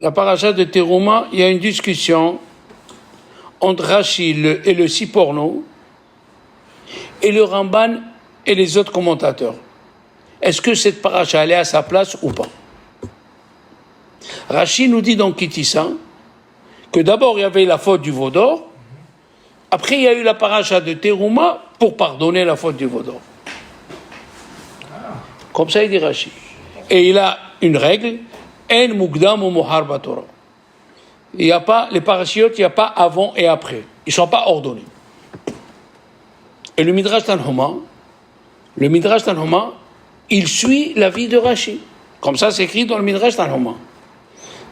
La paracha de Teruma, il y a une discussion entre Rashi et le Siporno et le Ramban et les autres commentateurs. Est-ce que cette paracha elle est à sa place ou pas? Rashi nous dit dans Kitissa que d'abord il y avait la faute du veau d'or, après il y a eu la paracha de Teruma pour pardonner la faute du veau d'or. Comme ça il dit Rashi. Et il a une règle, En Mukdam ou Muhar Batorah. Il n'y a pas, les parachiotes, il n'y a pas avant et après. Ils ne sont pas ordonnés. Et le Midrash Tanhuma, il suit la vie de Rashi. Comme ça, c'est écrit dans le Midrash Tanhuma.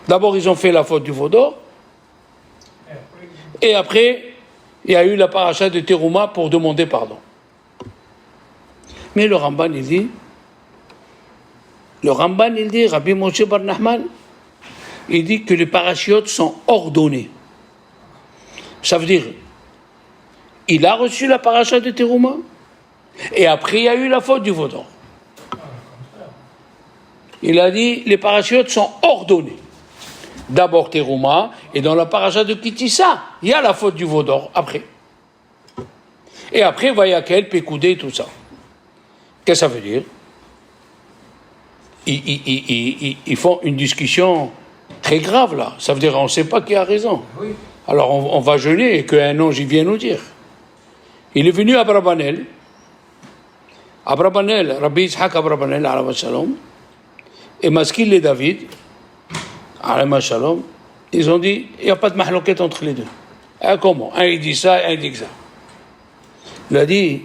D'abord, ils ont fait la faute du veau d'or. Et après, il y a eu la paracha de Teruma pour demander pardon. Mais le Ramban, il dit, Rabbi Moshe Bar Nahman, il dit que les parachiotes sont ordonnés. Ça veut dire, il a reçu la paracha de Teruma, et après il y a eu la faute du veau d'or. Il a dit, les parachiotes sont ordonnés. D'abord Teruma, et dans la paracha de Kitissa, il y a la faute du veau d'or, après. Et après, Vayakel, Pekoudé, tout ça. Qu'est-ce que ça veut dire? Ils font une discussion très grave là. Ça veut dire on ne sait pas qui a raison. Oui. Alors on va jeûner et qu'un ange vient nous dire. Il est venu à Abrabanel, Rabbi Yitzhak Abrabanel, alayhi shalom, et Maskil et David, alayhi shalom, ils ont dit il n'y a pas de mahloket entre les deux. Et comment? Un il dit ça, un il dit ça. Il a dit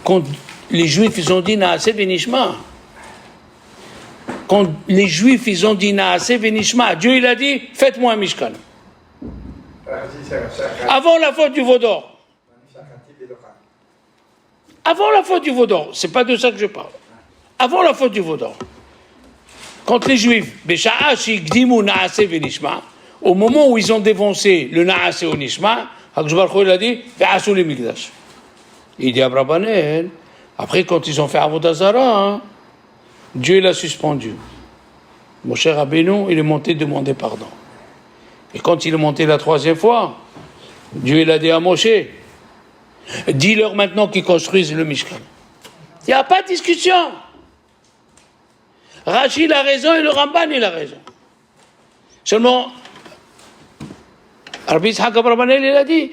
quand les Juifs ils ont dit Naaseh Benishma. Quand les Juifs, ils ont dit Naaseh Venishma, Dieu, il a dit, faites-moi un Mishkan. Avant la faute du veau d'or. Avant la faute du veau d'or. C'est pas de ça que je parle. Avant la faute du veau d'or. Quand les Juifs, au moment où ils ont défoncé le Naaseh au Nishma, il a dit, il dit à Abrabanel, après quand ils ont fait Avodah Zarah, Dieu l'a suspendu. Mon cher Rabbeinu, il est monté demander pardon. Et quand il est monté la troisième fois, Dieu il a dit à Moshe, dis-leur maintenant qu'ils construisent le Mishkan. Il n'y a pas de discussion. Rashi a raison et le Ramban il a raison. Seulement, Rabbi Yitzhak Abrabanel il a dit,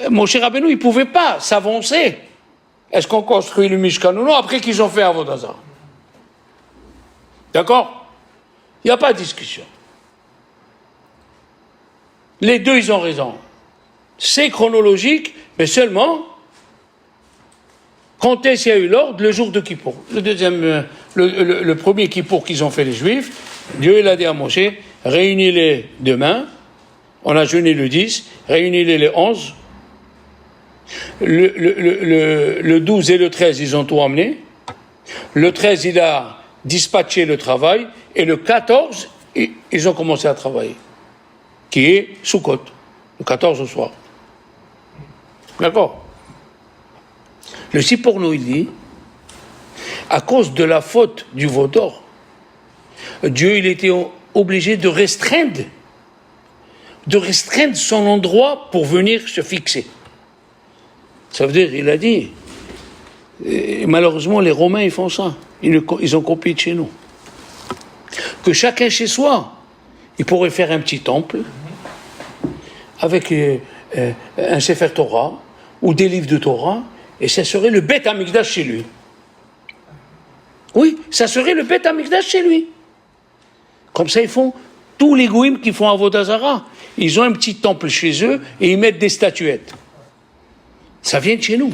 mon cher Rabbeinu, il ne pouvait pas s'avancer. Est-ce qu'on construit le Mishkan ou non après qu'ils ont fait Avodah Zarah? D'accord? Il n'y a pas de discussion. Les deux, ils ont raison. C'est chronologique, mais seulement quand est-ce qu'il y a eu l'ordre? Le jour de Kippour. Le premier Kippour qu'ils ont fait les Juifs, Dieu il a dit à Moshe, réunis-les demain, on a jeûné le 10, réunis-les le 11, le 12 et le 13, ils ont tout amené, le 13, il a dispatcher le travail, et le 14, ils ont commencé à travailler, qui est Sukkot, le 14 au soir. D'accord? Le Siporno, il dit, à cause de la faute du veau d'or, Dieu, il était obligé de restreindre son endroit pour venir se fixer. Ça veut dire, il a dit, et malheureusement, les Romains, ils font ça. Ils ont copié de chez nous. Que chacun chez soi, il pourrait faire un petit temple avec un Sefer Torah ou des livres de Torah, et ça serait le Beth Amikdash chez lui. Oui, ça serait le Beth Amikdash chez lui. Comme ça, ils font tous les goïms qui font Avodah Zarah. Ils ont un petit temple chez eux et ils mettent des statuettes. Ça vient de chez nous.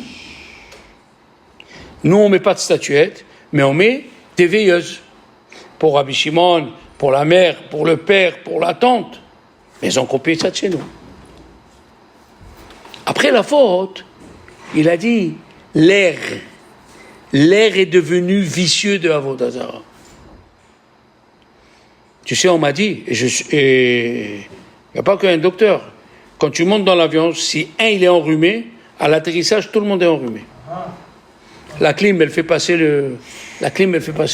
Nous, on ne met pas de statuettes, mais on met des veilleuses. Pour Rabbi Shimon, pour la mère, pour le père, pour la tante. Mais ils ont copié ça de chez nous. Après la faute, il a dit, l'air est devenu vicieux de Avodah Zarah. Tu sais, on m'a dit, il n'y a pas qu'un docteur, quand tu montes dans l'avion, si il est enrhumé, à l'atterrissage, tout le monde est enrhumé. La clim, elle fait passer le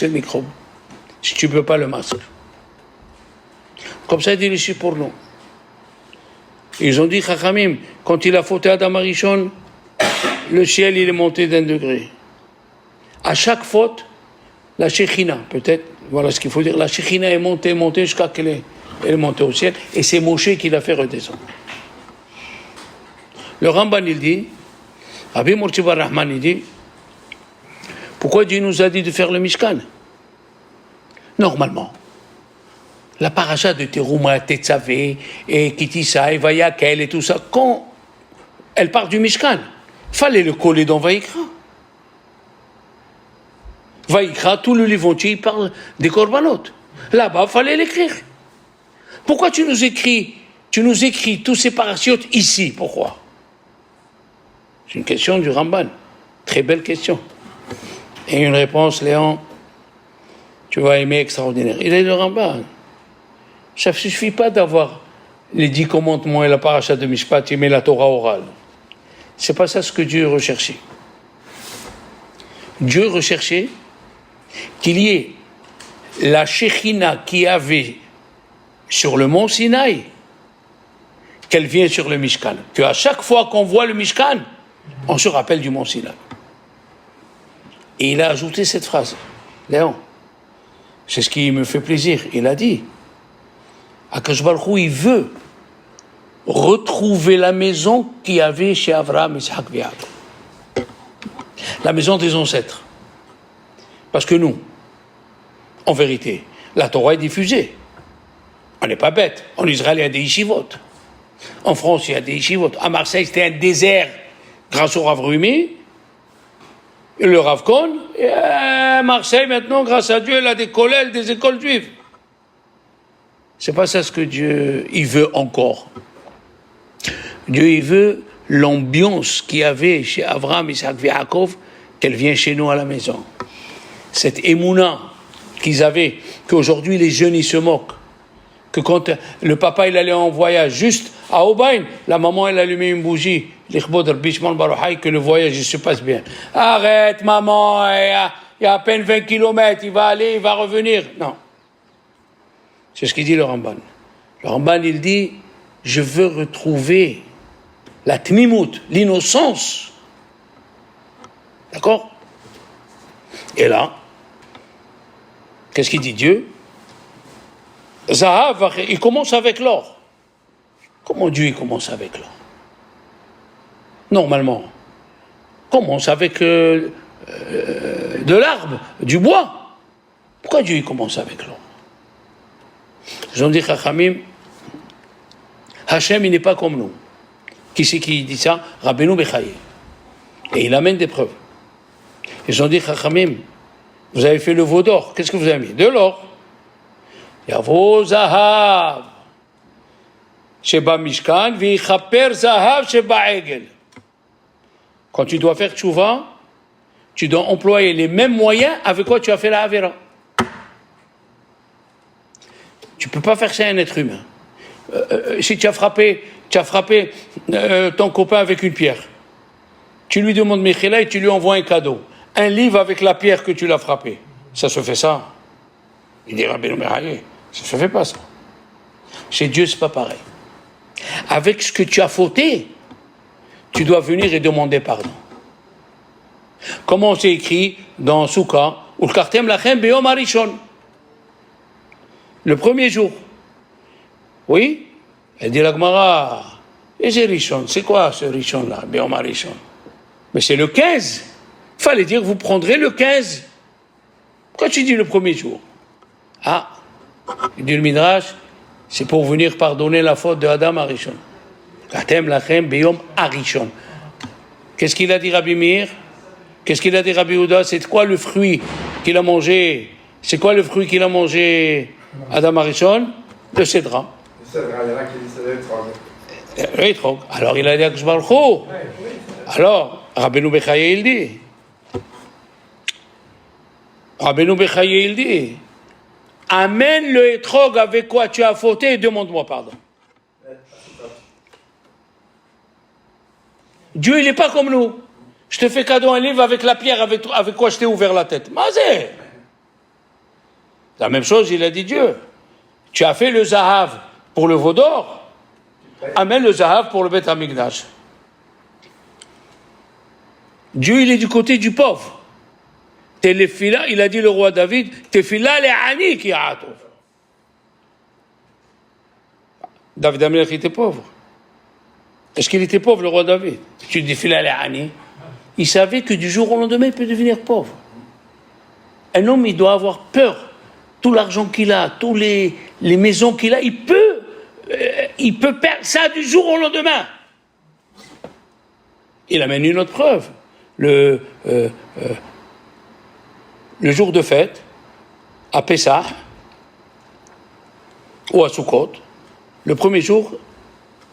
microbe. Si tu ne peux pas le masque. Comme ça, il dit ici pour nous. Ils ont dit, Chachamim, quand il a fauté Adam Arishon, le ciel, il est monté d'1 degré. À chaque faute, la Shekhinah, peut-être, voilà ce qu'il faut dire, la Shekhinah est montée jusqu'à qu'elle est montée au ciel, et c'est Moshe qui l'a fait redescendre. Le Ramban, il dit, Rabbi Mordechai bar Rahman, il dit, pourquoi Dieu nous a dit de faire le Mishkan? Normalement, la paracha de Teruma, Tetzavé, et Kitissa, et Vayakel, et tout ça, quand elle part du Mishkan, fallait le coller dans Vaïkra. Vaïkra, tout le livre entier, il parle des korbanot. Là-bas, fallait l'écrire. Pourquoi tu nous écris tous ces parachutes ici? Pourquoi? C'est une question du Ramban. Très belle question. Et une réponse, Léon, tu vas aimer, extraordinaire. Il est le Ramban. Ça ne suffit pas d'avoir les 10 commandements et la paracha de Mishpat, mais la Torah orale. C'est pas ça ce que Dieu recherchait. Dieu recherchait qu'il y ait la Shekhinah qui avait sur le mont Sinaï, qu'elle vienne sur le Mishkan. Qu'à chaque fois qu'on voit le Mishkan, on se rappelle du mont Sinaï. Et il a ajouté cette phrase. Léon, c'est ce qui me fait plaisir. Il a dit, Akash Baruch Hu, il veut retrouver la maison qu'il y avait chez Avraham, Isaac et Yaakov. La maison des ancêtres. Parce que nous, en vérité, la Torah est diffusée. On n'est pas bête. En Israël, il y a des yeshivot. En France, il y a des yeshivot. À Marseille, c'était un désert grâce au Rav Rumi, et le Rav Kohn. Et à Marseille, maintenant, grâce à Dieu, il a des collèges, des écoles juives. C'est pas ça ce que Dieu, il veut encore. Dieu, il veut l'ambiance qu'il y avait chez Avraham, Isaac et Yaakov, qu'elle vient chez nous à la maison. Cette émouna qu'ils avaient, qu'aujourd'hui les jeunes, ils se moquent. Que quand le papa, il allait en voyage, juste à Obaïn, la maman, elle allumait une bougie, que le voyage, il se passe bien. Arrête, maman, il y a à peine 20 kilomètres, il va aller, il va revenir. Non. C'est ce qu'il dit le Ramban. Le Ramban, il dit, je veux retrouver la tmimout, l'innocence. D'accord? Et là, qu'est-ce qu'il dit Dieu? Zahav, il commence avec l'or. Comment Dieu il commence avec l'or? Normalement, commence avec de l'arbre, du bois. Pourquoi Dieu il commence avec l'or? Ils ont dit Chachamim, Hachem il n'est pas comme nous. Qui c'est qui dit ça? Rabbeinu Bechaye. Et il amène des preuves. Ils ont dit Chachamim, vous avez fait le veau d'or, qu'est-ce que vous avez mis? De l'or. Yavo Zahav Sheba Mishkan Vichaper Zahav Sheba Egel. Quand tu dois faire tchouva, tu dois employer les mêmes moyens avec quoi tu as fait la Avera. Tu ne peux pas faire ça à un être humain. Si tu as frappé ton copain avec une pierre, tu lui demandes Mechila et tu lui envoies un cadeau. Un livre avec la pierre que tu l'as frappé. Ça se fait ça. Il dit Rabbeinu Bechaye, ça ne se fait pas ça. Chez Dieu, c'est pas pareil. Avec ce que tu as fauté, tu dois venir et demander pardon. Comment c'est écrit dans Souka, Ulkartem lachem beyom harishon. Le premier jour. Oui, elle dit la Gemara, et c'est Rishon, c'est quoi ce Rishon là, beyom harishon? Mais c'est le 15. Il fallait dire vous prendrez le 15. Pourquoi tu dis le premier jour? Ah, il dit le Midrash, c'est pour venir pardonner la faute de Adam Arishon. Katem lachem beyom harishon. Qu'est-ce qu'il a dit Rabbi Meir? Qu'est-ce qu'il a dit Rabbi Yehuda? C'est quoi le fruit qu'il a mangé? C'est quoi le fruit qu'il a mangé Adam Arishon? Le cédra. Le cédra, il y en a qui disent que c'est le étrog. Alors il a dit à Akash Baruch Hu. Alors, Rabbeinu Bechaye il dit. Rabbeinu Bechaye il dit. Amène le étrog avec quoi tu as fauté et demande-moi pardon. Dieu, il n'est pas comme nous. Je te fais cadeau un livre avec la pierre avec quoi je t'ai ouvert la tête. Mazé. La même chose, il a dit Dieu. Tu as fait le Zahav pour le veau d'or, amène le Zahav pour le Beth Amikdash. Dieu, il est du côté du pauvre. Tefila, il a dit le roi David, Tefila le ani ki atov. David Amelech était pauvre. Est-ce qu'il était pauvre, le roi David? Tu dis Tefila le ani. Il savait que du jour au lendemain, il peut devenir pauvre. Un homme, il doit avoir peur. Tout l'argent qu'il a, toutes les maisons qu'il a, il peut perdre ça du jour au lendemain. Il amène une autre preuve. Le jour de fête, à Pessah, ou à Sukkot, le premier jour,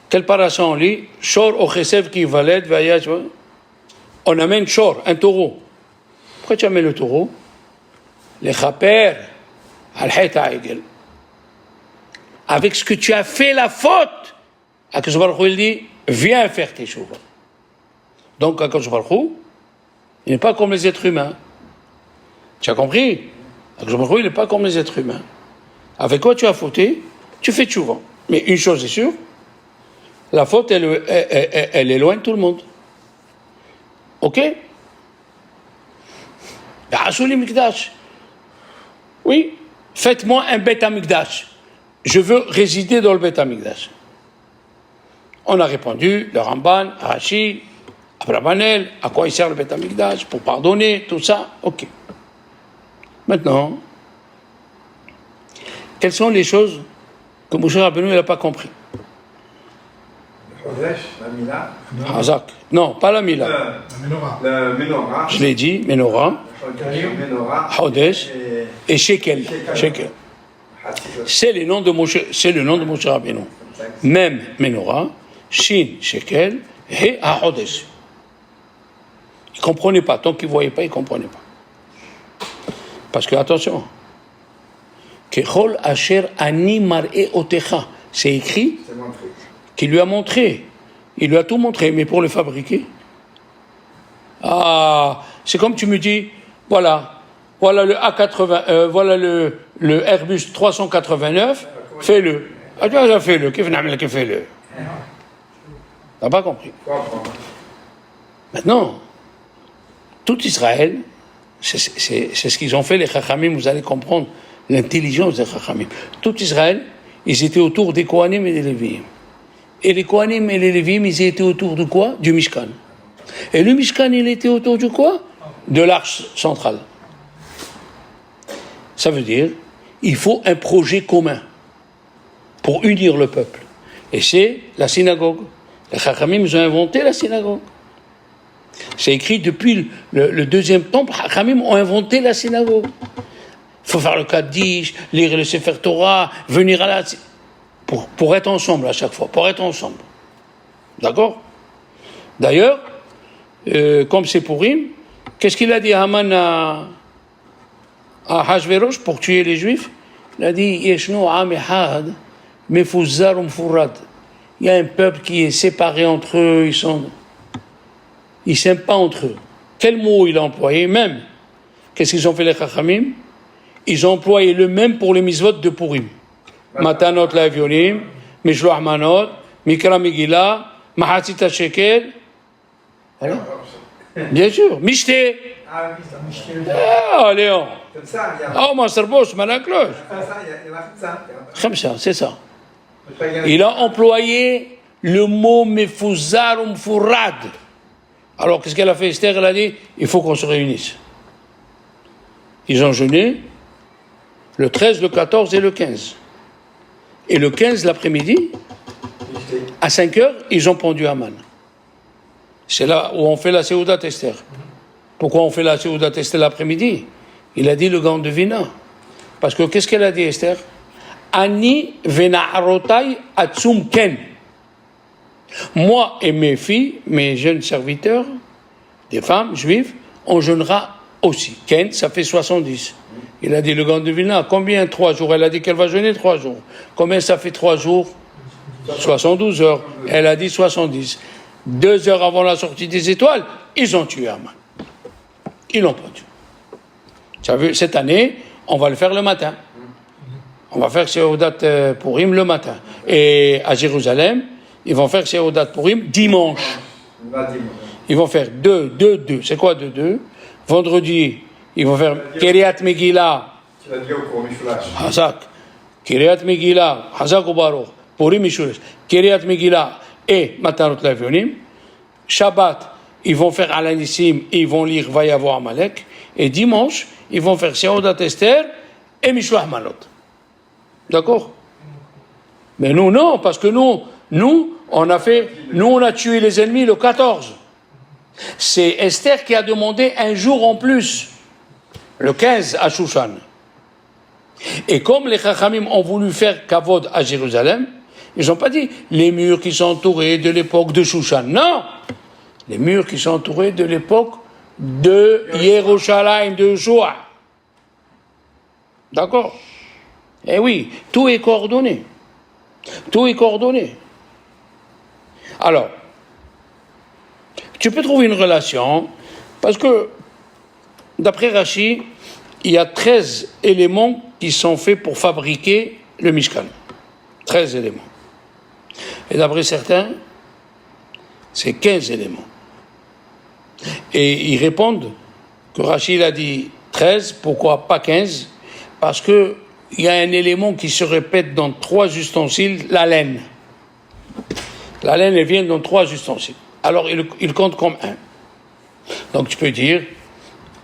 quelle parasha on lit? Shor o chesev ki valed vayaj. On amène Shor, un taureau. Pourquoi tu amènes le taureau? Les chaper, al-hayt ha'egel. Avec ce que tu as fait la faute, Akadosh Baruch Hu, il dit, viens faire tes chouvas. Donc Akadosh Baruch Hu, il n'est pas comme les êtres humains. Tu as compris? Akadosh Baruch Hu, il n'est pas comme les êtres humains. Avec quoi tu as fauté? Tu fais tchouva. Mais une chose est sûre, la faute, elle éloigne tout le monde. Ok? Asuli Mikdash. Oui, faites-moi un Beth Amikdash. Je veux résider dans le Beth Amikdash. On a répondu, le Ramban, Rashi, Abrabanel, à quoi il sert le Beth Amikdash? Pour pardonner, tout ça. Ok. Maintenant, quelles sont les choses que Moshe Rabbeinu n'a pas compris? La Mila. Hazak. Non, pas la Mila. Le Menorah. Je l'ai dit, Menorah, Hodesh et Shekel. Shekel. C'est le nom de Moshe Rabbeinu. Même Menorah, Shin, Shekel et Hodesh. Il ne comprenait pas. Tant qu'il ne voyait pas, il ne comprenait pas. Parce que, attention, Kechol Asher Ani Mar'e Otecha, c'est écrit qu'il lui a montré. Il lui a tout montré, mais pour le fabriquer. Ah, c'est comme tu me dis, voilà le A80, voilà le Airbus 389, fais-le. Ah, tu as fait-le, fais-le. T'as pas compris. Maintenant, tout Israël, c'est ce qu'ils ont fait, les Chachamim, vous allez comprendre l'intelligence des Chachamim. Tout Israël, ils étaient autour des Kohanim et des Lévi'im. Et les Kohanim et les Lévi'im, ils étaient autour de quoi? Du Mishkan. Et le Mishkan, il était autour de quoi? De l'arche centrale. Ça veut dire, il faut un projet commun pour unir le peuple. Et c'est la synagogue. Les Chachamim, ils ont inventé la synagogue. C'est écrit depuis le deuxième temple, les Chachamim ont inventé la synagogue. Il faut faire le Kaddish, lire le Sefer Torah, venir à la... Pour être ensemble à chaque fois, pour être ensemble. D'accord? D'ailleurs, comme c'est Purim, qu'est-ce qu'il a dit Haman à Hashverosh pour tuer les Juifs? Il a dit Yeshno Am Echad Mefuzar Umfurad. Il y a un peuple qui est séparé entre eux, ils s'aiment pas entre eux. Quel mot il a employé? Même. Qu'est-ce qu'ils ont fait les Chachamim? Ils ont employé le même pour les mitzvot de Purim. Matanot la'avionim, Mishloach manot, Mikra Megillah, Mahatzit shekel. Voilà. Bien sûr. Mishte. Ah, Léon. Comme ça, il y a. Ah, Master Boss, Malakloch. Il a fait ça. Comme ça, c'est ça. Il a employé le mot Mefuzar Umfurad. Alors, qu'est-ce qu'elle a fait, Esther? Elle a dit, il faut qu'on se réunisse. Ils ont jeûné le 13, le 14 et le 15. Et le 15, l'après-midi, à 5 heures, ils ont pendu Haman. C'est là où on fait la Seudat Esther. Pourquoi on fait la Seudat Esther l'après-midi? Il a dit le gant de Vina. Parce que qu'est-ce qu'elle a dit, Esther? Ani vena'arotai atsum ken. Moi et mes filles, mes jeunes serviteurs, des femmes juives, on jeûnera aussi. Ken, ça fait 70. Il a dit le gant de Vilna, combien? 3 jours. Elle a dit qu'elle va jeûner 3 jours. Combien ça fait 3 jours? 72 heures. Elle a dit 70. 2 heures avant la sortie des étoiles, ils ont tué Haman. Ils l'ont pas tué. Tu as vu, cette année, on va le faire le matin. on va faire Seudat Purim le matin. Et à Jérusalem, ils vont faire Seudat Purim dimanche. Ils vont faire 2. C'est quoi 2? Vendredi, ils vont faire Kiryat Megillah. Tu l'as dit au cours Mishulash. Hazak. Kiryat Megillah. Hazak ou Baruch. Purim Mishulash. Kiryat Megillah et Matanot Lavionim. Shabbat, ils vont faire Alanissim et ils vont lire Vayavo Amalek. Et dimanche, ils vont faire Seudat Esther et Mishloach Manot. D'accord? Mais nous, non, parce que nous, on a tué les ennemis le 14. C'est Esther qui a demandé un jour en plus, le 15 à Shushan. Et comme les Chachamim ont voulu faire Kavod à Jérusalem, ils n'ont pas dit les murs qui sont entourés de l'époque de Shushan. Non! Les murs qui sont entourés de l'époque de Yerushalayim, de Joa. D'accord? Eh oui, tout est coordonné. Tout est coordonné. Alors, tu peux trouver une relation, parce que, d'après Rashi, il y a 13 éléments qui sont faits pour fabriquer le Mishkan. 13 éléments. Et d'après certains, c'est 15 éléments. Et ils répondent que Rashi a dit 13, pourquoi pas 15? Parce que il y a un élément qui se répète dans 3 ustensiles, la laine. La laine, elle vient dans 3 ustensiles. Alors, il compte comme 1. Donc, tu peux dire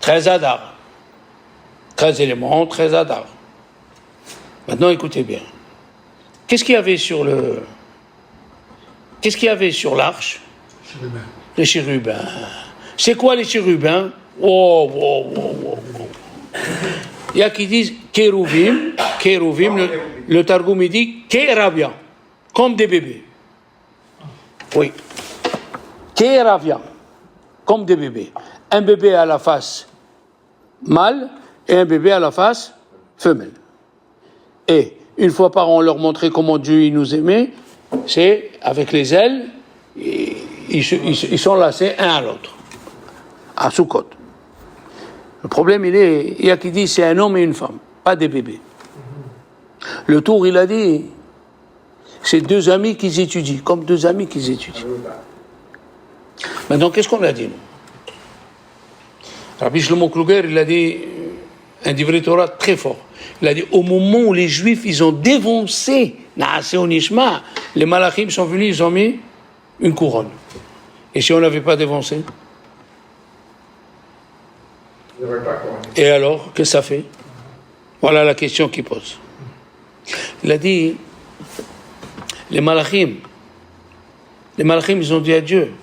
13 Adar. 13 éléments, 13 Adar. Maintenant, écoutez bien. Qu'est-ce qu'il y avait sur l'arche? Les chérubins. C'est quoi les chérubins? Il y a qui disent Kérouvim, le Targum il dit Kéravia, comme des bébés. Oui. Kéravia, comme des bébés. Un bébé à la face mâle et un bébé à la face femelle. Et une fois par an, on leur montrait comment Dieu il nous aimait, c'est avec les ailes, ils sont lacés un à l'autre, à Soukot. Le problème, il y a qui dit c'est un homme et une femme, pas des bébés. Le tour, il a dit, c'est 2 amis qui étudient, comme 2 amis qui étudient. Maintenant, qu'est-ce qu'on a dit, nous? Rabbi Shlomo Kluger, il a dit un divrei Torah très fort. Il a dit, au moment où les Juifs, ils ont dévancé Naaseh Onishma, les Malachim sont venus, ils ont mis une couronne. Et si on n'avait pas dévancé? Et alors, qu'est-ce que ça fait? Voilà la question qu'il pose. Il a dit, les Malachim, ils ont dit à Dieu,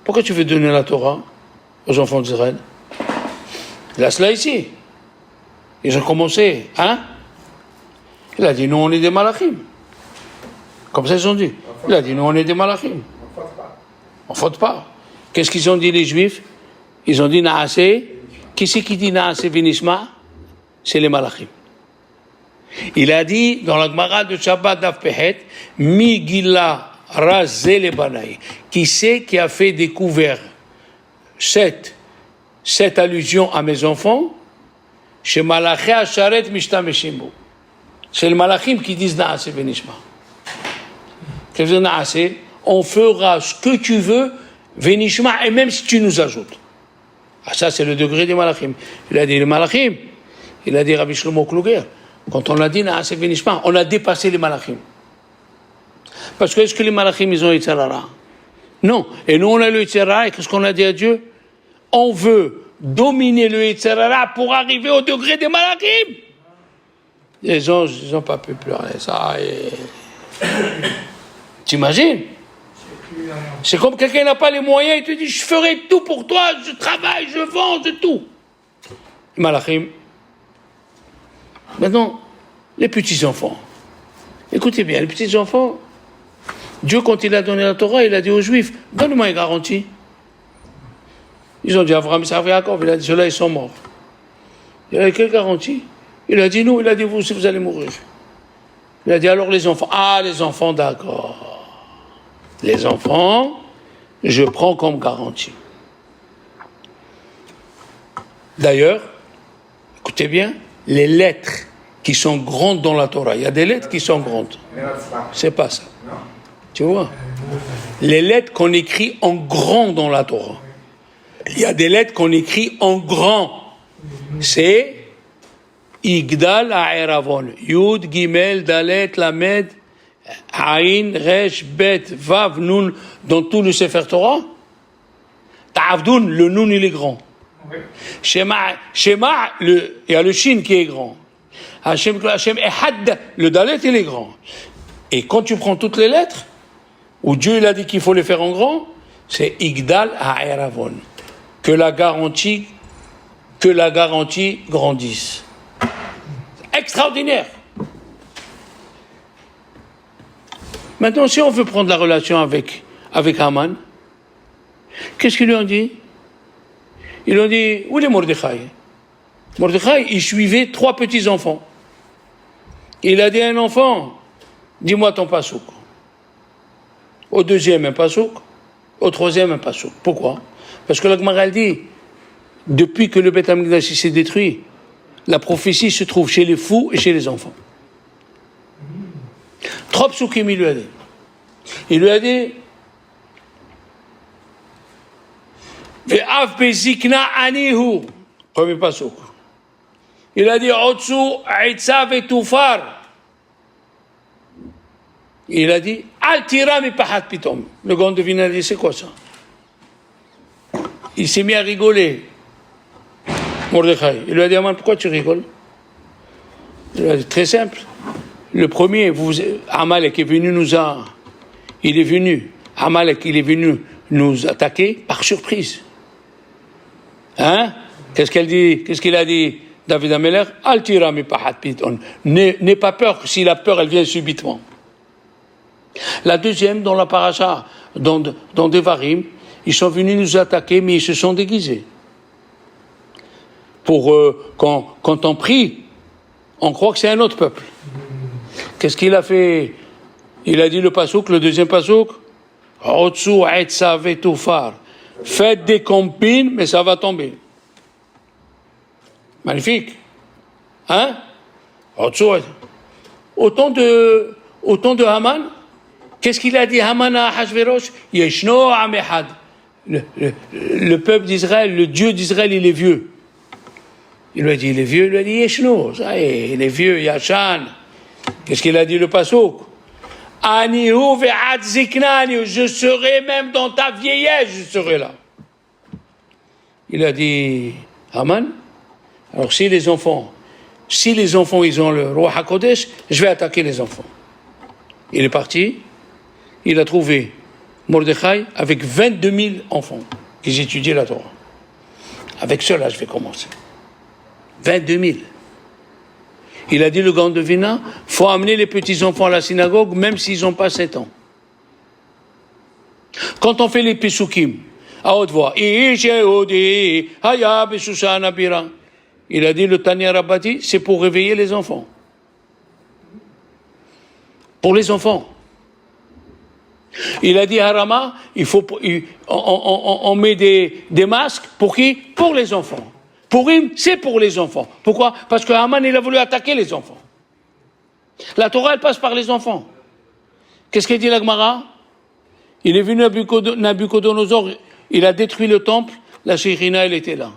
pourquoi tu veux donner la Torah aux enfants d'Israël? Laisse-la ici. Ils ont commencé, hein? Il a dit, nous on est des Malachim. Comme ça ils ont dit. Il a dit, nous on est des Malachim. On ne faute pas. Qu'est-ce qu'ils ont dit les Juifs? Ils ont dit Naaseh. Qui c'est qui dit Naaseh Vinishma? C'est les Malachim. Il a dit dans la Gemara de Shabbat Daf Pehet, Mi Gila Razé le Banaï. Qui c'est qui a fait découvrir cette allusion à mes enfants? Chez Malaché Asharet Mishtameshimbo. C'est les Malachim qui disent Naaseh Vinishma. Qu'est-ce que veut dire Naaseh? On fera ce que tu veux, Vinishma, et même si tu nous ajoutes. Ah, ça, c'est le degré des Malachim. Il a dit les Malachim, il a dit Rabbi Shlomo Kluger. Quand on a dit Naaseh Vinishma, on a dépassé les Malachim. Parce que est-ce que les Malachim, ils ont Yetzer Hara? Non. Et nous, on a le Yetzer Hara, et qu'est-ce qu'on a dit à Dieu? On veut dominer le Yetzer Hara pour arriver au degré des Malachim. Les anges, ils n'ont pas pu pleurer ça. T'imagines? C'est comme quelqu'un n'a pas les moyens, il te dit, je ferai tout pour toi, je travaille, je vends, je tout. Malachim. Maintenant, les petits-enfants. Écoutez bien, les petits-enfants, Dieu, quand il a donné la Torah, il a dit aux Juifs, donne-moi une garantie. Ils ont dit, Abraham, Isaac, Jacob, il a dit, ceux-là, ils sont morts. Il a dit, quelle garantie? Il a dit, nous, il a dit, vous aussi, vous allez mourir. Il a dit, alors les enfants. Ah, les enfants, d'accord. Les enfants, je prends comme garantie. D'ailleurs, écoutez bien, les lettres qui sont grandes dans la Torah. Il y a des lettres qui sont grandes. C'est pas ça. Tu vois? Les lettres qu'on écrit en grand dans la Torah. Il y a des lettres qu'on écrit en grand. C'est Igdal Ha'eravon. Yud, Gimel, Dalet, Lamed, Aïn, Resh, Bet, Vav, Nun, dans tout le Sefer Torah. Ta'avdoun, le Nun il est grand. Shema, il y a le Shin qui est grand. Hashem Ehad, le Dalet il est grand. Et quand tu prends toutes les lettres, où Dieu il a dit qu'il faut les faire en grand, c'est Igdal Ha'eravon. Que la garantie grandisse. Extraordinaire. Maintenant, si on veut prendre la relation avec Haman, qu'est-ce qu'ils lui ont dit? Ils lui ont dit, où est Mordechai? Mordechai, il suivait 3 petits-enfants. Il a dit à un enfant, dis-moi ton pasouk. Au deuxième, un pasouk. Au troisième, un pasouk. Pourquoi? Parce que la Gemara dit, depuis que le Beth Amikdash s'est détruit, la prophétie se trouve chez les fous et chez les enfants. 3 psukim, il lui a dit. Il lui a dit, Ve'af bezikna anihu. Premier pasuk. Il a dit, Otsu aitza vetufar. Il a dit, Al tira mi pahat pitom. Le grand devine a dit, c'est quoi ça? Il s'est mis à rigoler. Mordechai. Il lui a dit, Haman, pourquoi tu rigoles? Il lui a dit, très simple. Le premier, Amalek est venu Amalek, il est venu nous attaquer par surprise. Hein? Qu'est-ce qu'il a dit, David Ameler? Al tira mi pahat pitom. N'aie pas peur, si la peur, elle vient subitement. La deuxième, dans la paracha, dans Devarim, ils sont venus nous attaquer, mais ils se sont déguisés. Pour quand on prie, on croit que c'est un autre peuple. Qu'est-ce qu'il a fait? Il a dit le pasouk, le deuxième pasouk, Otsu etza vetufar. Faites des compines, mais ça va tomber. Magnifique. Hein? Autant de Haman. Qu'est-ce qu'il a dit Haman à Hashverosh? Yeshno Amehad. Le peuple d'Israël, le Dieu d'Israël, il est vieux. Il lui a dit, il est vieux, il lui a dit Yeshno. Ça y est, il est vieux, Yachan. Qu'est-ce qu'il a dit le pasouk? Anihu ve'ad ziknani. Je serai même dans ta vieillesse, je serai là. Il a dit, Haman, alors si les enfants ils ont le roi HaKodesh, je vais attaquer les enfants. Il est parti, il a trouvé Mordechai avec 22 000 enfants qui étudiaient la Torah. Avec cela, je vais commencer. 22 000. Il a dit, le grand devina, il faut amener les petits-enfants à la synagogue, même s'ils n'ont pas 7 ans. Quand on fait les Pesukim, à haute voix, il a dit, le Tanya Rabbati, c'est pour réveiller les enfants. Pour les enfants. Il a dit, Harama, on met des masques, pour qui? Pour les enfants. Purim, c'est pour les enfants. Pourquoi? Parce que Haman, il a voulu attaquer les enfants. La Torah, elle passe par les enfants. Qu'est-ce qu'il dit la Gemara? Il est venu Nabucodonosor, il a détruit le temple, la Shekhinah, elle était là.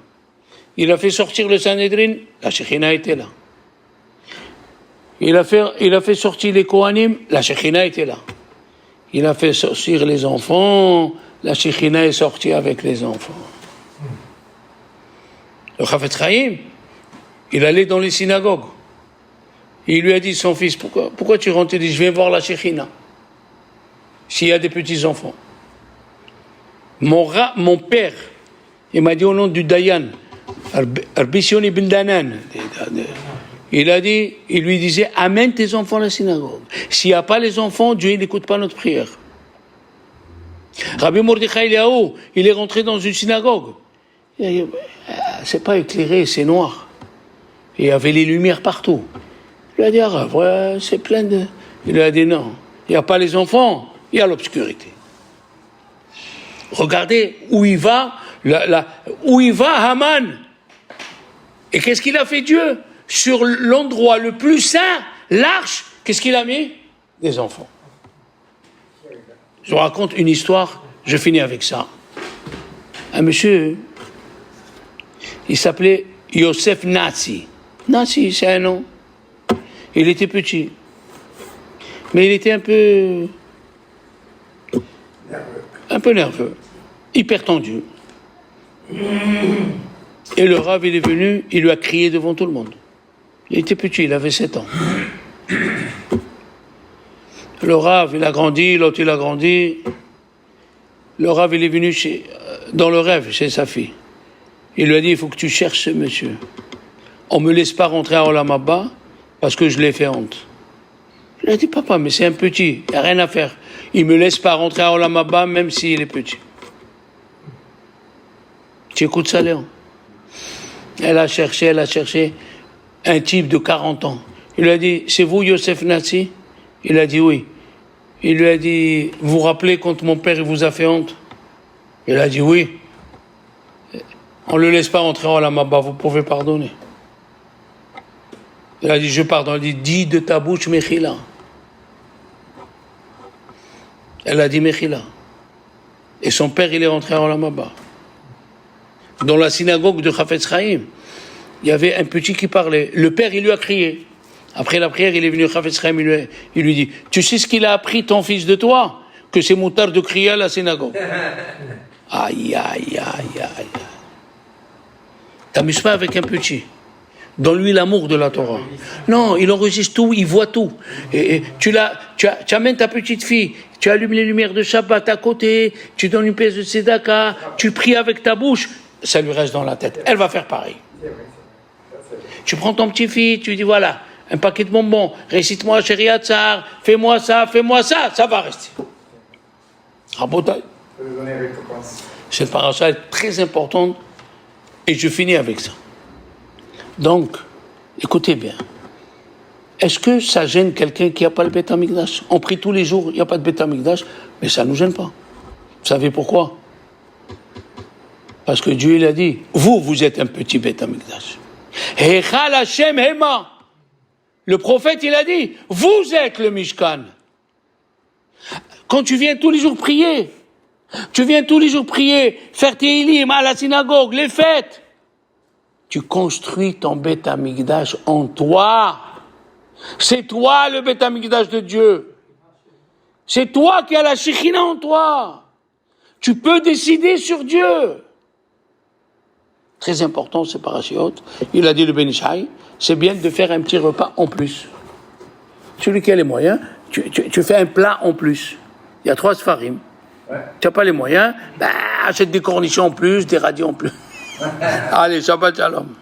Il a fait sortir le Sanhedrin, la Shekhinah était là. Il a fait sortir les Kohanim, la Shekhinah était là. Il a fait sortir les enfants, la Shekhinah est sortie avec les enfants. Le Chafetz Chaim, il allait dans les synagogues. Et il lui a dit, son fils, pourquoi tu rentres? Il dit, je viens voir la Shekhinah. S'il y a des petits-enfants. Mon père, il m'a dit au nom du Dayan, Arbisioni Bildanan, il lui disait, amène tes enfants à la synagogue. S'il n'y a pas les enfants, Dieu n'écoute pas notre prière. Rabbi Mordechai Eliaou, il est rentré dans une synagogue. C'est pas éclairé, c'est noir. Il y avait les lumières partout. Il lui a dit, ouais, c'est plein de... Il lui a dit, non, il n'y a pas les enfants, il y a l'obscurité. Regardez où il va, où il va Haman. Et qu'est-ce qu'il a fait Dieu? sur l'endroit le plus saint, l'arche, qu'est-ce qu'il a mis? Des enfants. Je vous raconte une histoire, je finis avec ça. Un monsieur, il s'appelait Yosef Natsi. Natsi, c'est un nom. Il était petit. Mais il était un peu nerveux, hyper tendu. Et le Rav, il est venu, il lui a crié devant tout le monde. Il était petit, il avait 7 ans. Le Rav, il a grandi, l'autre, il a grandi. Le Rav, il est venu dans le rêve, chez sa fille. Il lui a dit, il faut que tu cherches ce monsieur. On ne me laisse pas rentrer à Olam Haba parce que je l'ai fait honte. Il a dit, papa, mais c'est un petit, il n'y a rien à faire. Il ne me laisse pas rentrer à Olam Haba même s'il est petit. Tu écoutes ça, Léon? Elle a cherché un type de 40 ans. Il lui a dit, c'est vous, Yosef Natsi? Il a dit oui. Il lui a dit, vous vous rappelez quand mon père il vous a fait honte? Il a dit oui. On ne le laisse pas rentrer en Olam Haba, vous pouvez pardonner. Il a dit, je pardonne. Il a dit, dis de ta bouche Mechila. Elle a dit Mechila. Et son père, il est rentré en Olam Haba. Dans la synagogue de Chafetz Chaim, il y avait un petit qui parlait. Le père, il lui a crié. Après la prière, il est venu à Chafetz Chaim, il lui dit, tu sais ce qu'il a appris ton fils de toi? Que c'est moutard de crier à la synagogue. Aïe, aïe, aïe, aïe. T'amuses pas avec un petit. Donne-lui l'amour de la Torah. Non, il enregistre tout, il voit tout. Et tu amènes ta petite fille, tu allumes les lumières de Shabbat à côté, tu donnes une pièce de tzedaka, tu pries avec ta bouche, ça lui reste dans la tête. Elle va faire pareil. Tu prends ton petit-fils, tu lui dis voilà, un paquet de bonbons, récite-moi Chéri Hatzar, fais-moi ça, ça va rester. Rabotai. Cette paracha est très importante et je finis avec ça. Donc, écoutez bien. Est-ce que ça gêne quelqu'un qui n'a pas le Beth Amikdash? On prie tous les jours, il n'y a pas de Beth Amikdash, mais ça ne nous gêne pas. Vous savez pourquoi? Parce que Dieu il a dit, vous êtes un petit Beth Amikdash. Echal Hashem Hema. Le prophète il a dit, vous êtes le Mishkan. Quand tu viens tous les jours prier, faire tes ilim à la synagogue, les fêtes, tu construis ton Beth Amikdash en toi. C'est toi le Beth Amikdash de Dieu. C'est toi qui as la Shekhinah en toi. Tu peux décider sur Dieu. Très important, c'est parashiot. Il a dit le Ben Ishai, c'est bien de faire un petit repas en plus. Celui qui a les moyens, tu fais un plat en plus. Il y a 3 sfarim. Ouais. Tu n'as pas les moyens, achète des cornichons en plus, des radis en plus. Allez, Shabbat Shalom.